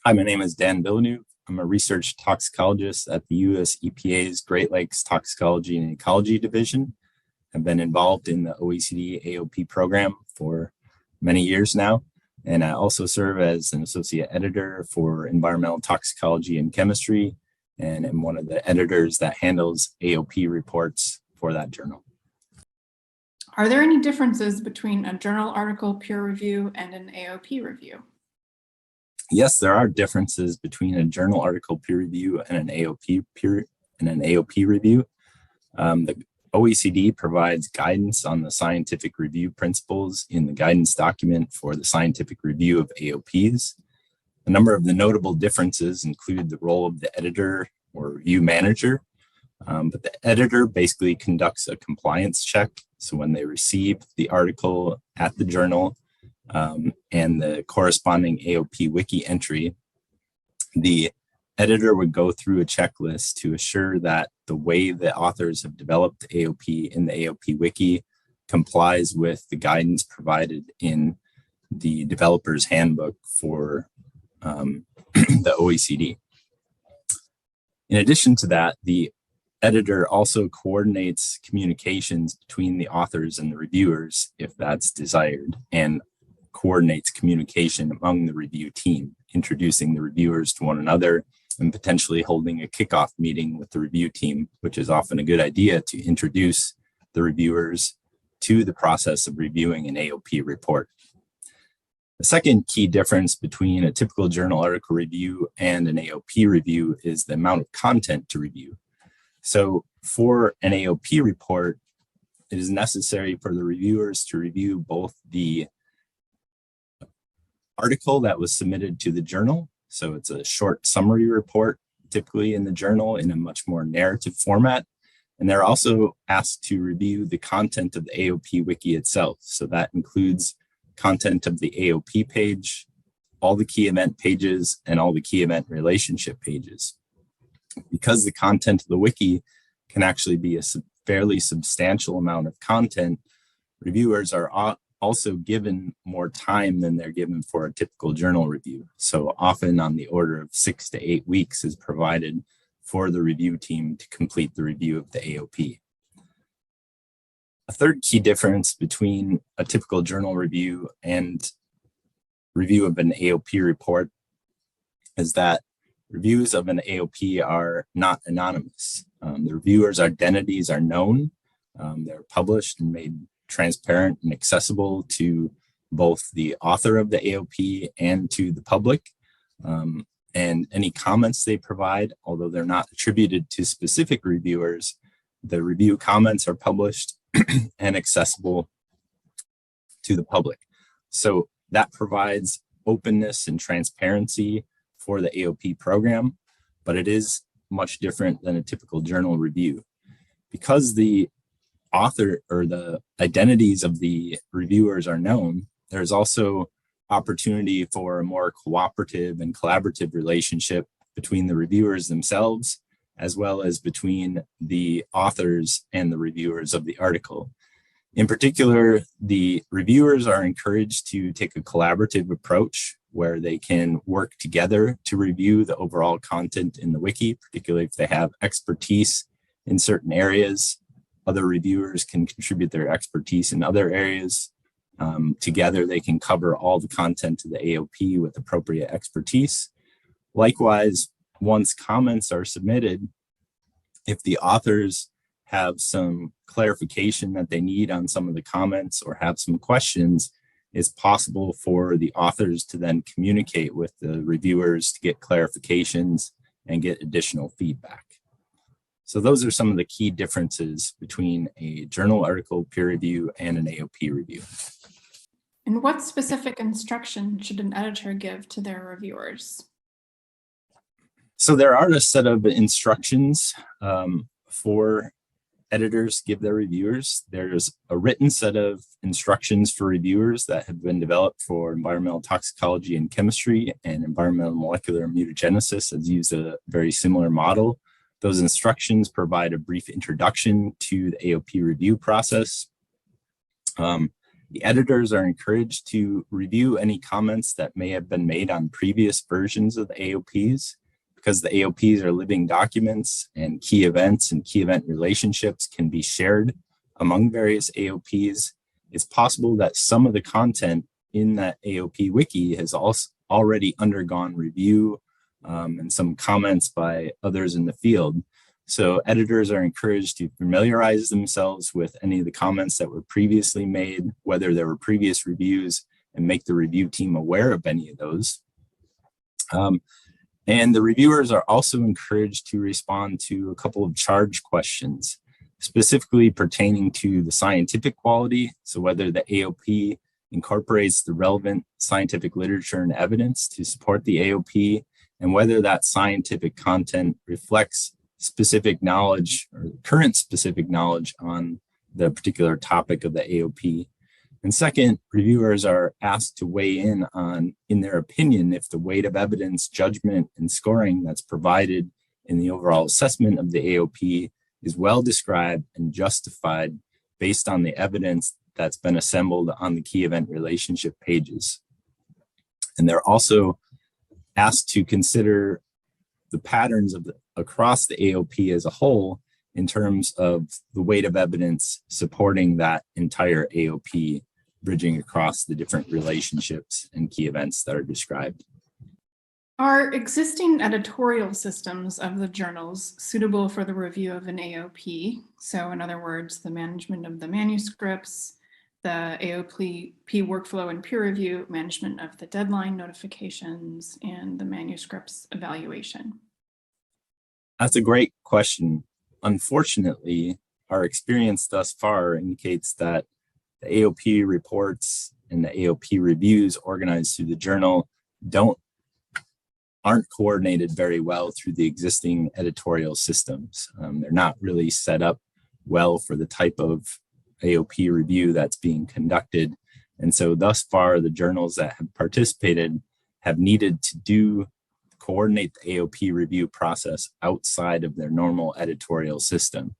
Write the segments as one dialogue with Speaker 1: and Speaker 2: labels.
Speaker 1: Hi, my name is Dan Villeneuve. I'm a research toxicologist at the US EPA's Great Lakes Toxicology and Ecology Division. I've been involved in the OECD AOP program for many years now, and I also serve as an associate editor for environmental toxicology and chemistry, and am one of the editors that handles AOP reports for that journal.
Speaker 2: Are there any differences between a journal article peer review and an AOP review?
Speaker 1: Yes, there are differences between a journal article peer review and an AOP review. The OECD provides guidance on the scientific review principles in the guidance document for the scientific review of AOPs. A number of the notable differences include the role of the editor or review manager, but the editor basically conducts a compliance check. So when they receive the article at the journal, and the corresponding AOP wiki entry, the editor would go through a checklist to assure that the way the authors have developed AOP in the AOP wiki complies with the guidance provided in the developer's handbook for the OECD. In addition to that, the editor also coordinates communications between the authors and the reviewers if that's desired, and coordinates communication among the review team, introducing the reviewers to one another and potentially holding a kickoff meeting with the review team, which is often a good idea to introduce the reviewers to the process of reviewing an AOP report. The second key difference between a typical journal article review and an AOP review is the amount of content to review. So for an AOP report, it is necessary for the reviewers to review both the article that was submitted to the journal. So it's a short summary report, typically in the journal in a much more narrative format. And they're also asked to review the content of the AOP wiki itself. So that includes content of the AOP page, all the key event pages, and all the key event relationship pages. Because the content of the wiki can actually be a fairly substantial amount of content, reviewers are also given more time than they're given for a typical journal review. So often on the order of 6 to 8 weeks is provided for the review team to complete the review of the AOP. A third key difference between a typical journal review and review of an AOP report is that reviews of an AOP are not anonymous. The reviewers' identities are known. They're published and made transparent and accessible to both the author of the AOP and to the public. And any comments they provide, although they're not attributed to specific reviewers, the review comments are published and accessible to the public. So that provides openness and transparency for the AOP program, but it is much different than a typical journal review. Because the author or the identities of the reviewers are known, there's also opportunity for a more cooperative and collaborative relationship between the reviewers themselves, as well as between the authors and the reviewers of the article. In particular, the reviewers are encouraged to take a collaborative approach where they can work together to review the overall content in the wiki, particularly if they have expertise in certain areas. Other reviewers can contribute their expertise in other areas. Together, they can cover all the content of the AOP with appropriate expertise. Likewise, once comments are submitted, if the authors have some clarification that they need on some of the comments or have some questions, it's possible for the authors to then communicate with the reviewers to get clarifications and get additional feedback. So those are some of the key differences between a journal article peer review and an AOP review.
Speaker 2: And what specific instruction should an editor give to their reviewers?
Speaker 1: So there are a set of instructions for editors to give their reviewers. There's a written set of instructions for reviewers that have been developed for environmental toxicology and chemistry, and environmental molecular mutagenesis has used a very similar model. Those instructions provide a brief introduction to the AOP review process. The editors are encouraged to review any comments that may have been made on previous versions of the AOPs, because the AOPs are living documents and key events and key event relationships can be shared among various AOPs. It's possible that some of the content in that AOP wiki has also already undergone review and some comments by others in the field. So editors are encouraged to familiarize themselves with any of the comments that were previously made, whether there were previous reviews, and make the review team aware of any of those. And the reviewers are also encouraged to respond to a couple of charge questions, specifically pertaining to the scientific quality. So whether the AOP incorporates the relevant scientific literature and evidence to support the AOP, and whether that scientific content reflects specific knowledge or current specific knowledge on the particular topic of the AOP. And second, reviewers are asked to weigh in on, in their opinion, if the weight of evidence, judgment, and scoring that's provided in the overall assessment of the AOP is well described and justified based on the evidence that's been assembled on the key event relationship pages. And they're also asked to consider the patterns of across the AOP as a whole in terms of the weight of evidence supporting that entire AOP, bridging across the different relationships and key events that are described.
Speaker 2: Are existing editorial systems of the journals suitable for the review of an AOP? So in other words, the management of the manuscripts, the AOP workflow and peer review, management of the deadline notifications, and the manuscripts evaluation?
Speaker 1: That's a great question. Unfortunately, our experience thus far indicates that the AOP reports and the AOP reviews organized through the journal aren't coordinated very well through the existing editorial systems. They're not really set up well for the type of AOP review that's being conducted. And so thus far, the journals that have participated have needed to coordinate the AOP review process outside of their normal editorial system.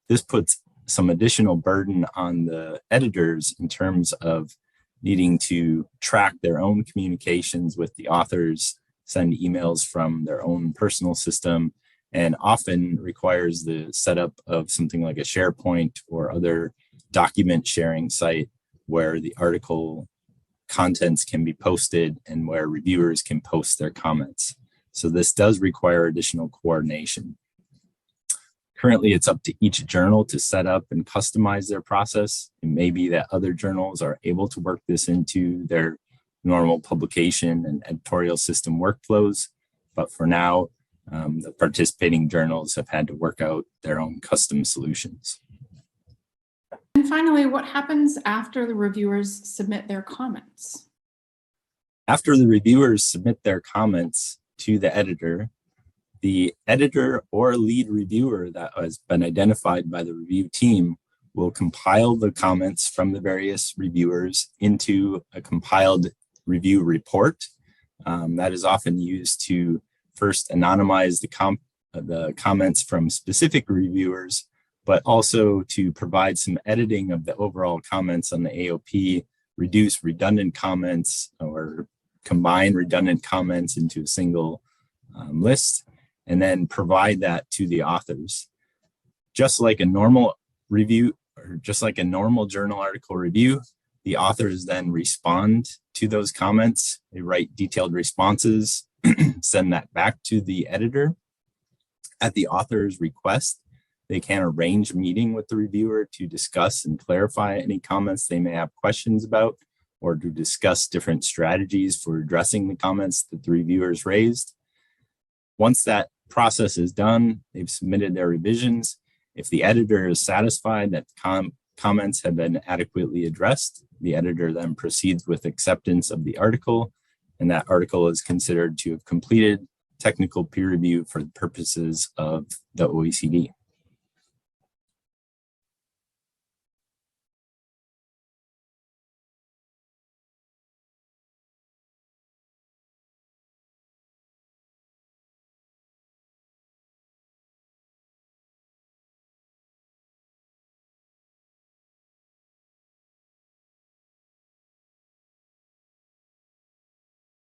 Speaker 1: This puts some additional burden on the editors in terms of needing to track their own communications with the authors, send emails from their own personal system, and often requires the setup of something like a SharePoint or other document sharing site where the article contents can be posted and where reviewers can post their comments. So this does require additional coordination. Currently, it's up to each journal to set up and customize their process. It may be that other journals are able to work this into their normal publication and editorial system workflows. But for now, the participating journals have had to work out their own custom solutions.
Speaker 2: And finally, what happens after the reviewers submit their comments?
Speaker 1: After the reviewers submit their comments to the editor or lead reviewer that has been identified by the review team will compile the comments from the various reviewers into a compiled review report. That is often used to first anonymize the comments from specific reviewers, but also to provide some editing of the overall comments on the AOP, reduce redundant comments or combine redundant comments into a single list, and then provide that to the authors. Just like a normal review, or just like a normal journal article review, the authors then respond to those comments. They write detailed responses, send that back to the editor. At the author's request, they can arrange a meeting with the reviewer to discuss and clarify any comments they may have questions about, or to discuss different strategies for addressing the comments that the reviewers raised. Once that process is done, they've submitted their revisions. If the editor is satisfied that comments have been adequately addressed, the editor then proceeds with acceptance of the article, and that article is considered to have completed technical peer review for the purposes of the OECD.